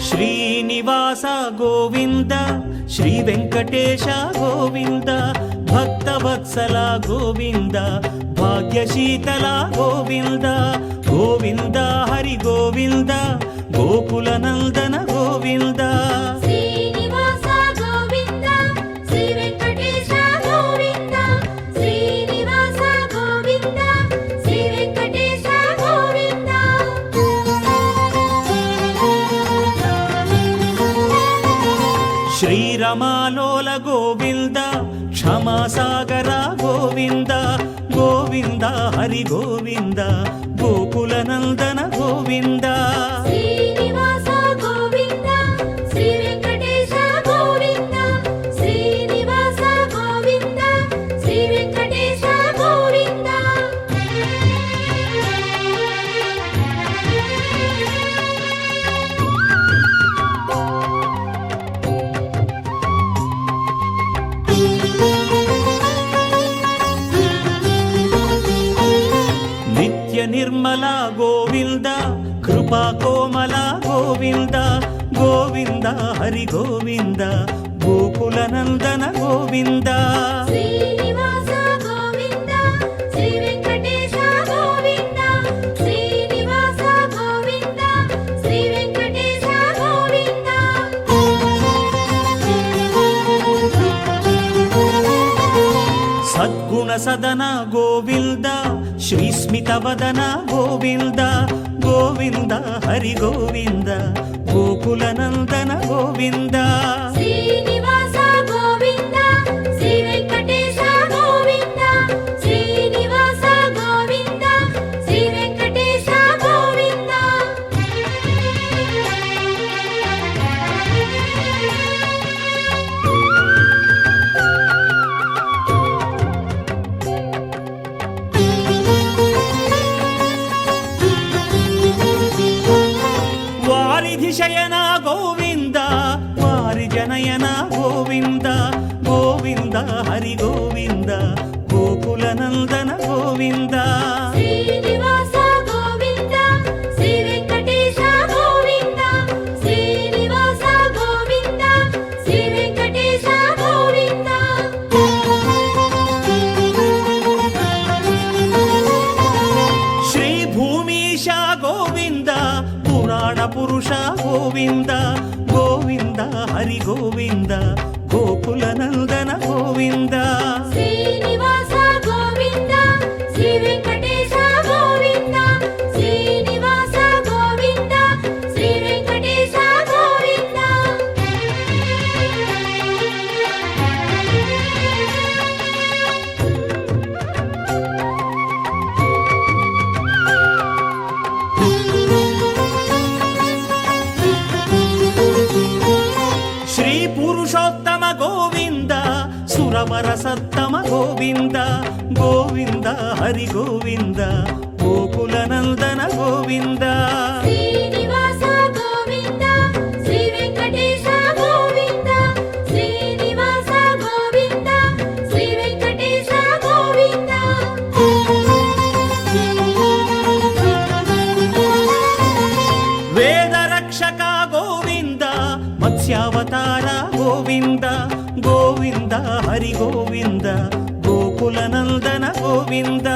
శ్రీనివాస గోవింద శ్రీ వెంకటేశ గోవింద భక్తవత్సల గోవింద భాగ్యశీతల గోవింద గోవింద హరి గోవింద గోకుల నందన గోవింద శ్రీరమాలోల గోవింద క్షమాసాగర గోవింద గోవింద హరి గోవింద గోకుల నందన గోవింద నిర్మల గోవింద కృపా కోమల గోవింద గోవింద హరి గోవింద గోకుల నందన గోవింద సద్గుణ సదన గోవింద శ్రీస్మిత వదన గోవింద గోవింద హరి గోవింద గోకుల నందన గోవింద శయన గోవింద వారి జనయన గోవింద గోవింద హరి గోవింద గోకుల నందన గోవింద శ్రీ భూమీశ గోవింద పురాణ పురుష గోవింద గోవింద హరి గోవింద గోకుల నందన గోవింద పురుషోత్తమ గోవింద సురవర సత్తమ గోవింద గోవింద హరి గోవింద గోకుల నందన గోవింద వేదరక్షక గోవింద మత్స్యావతార గోవింద గోవింద హరి గోవింద గోకుల నందన గోవింద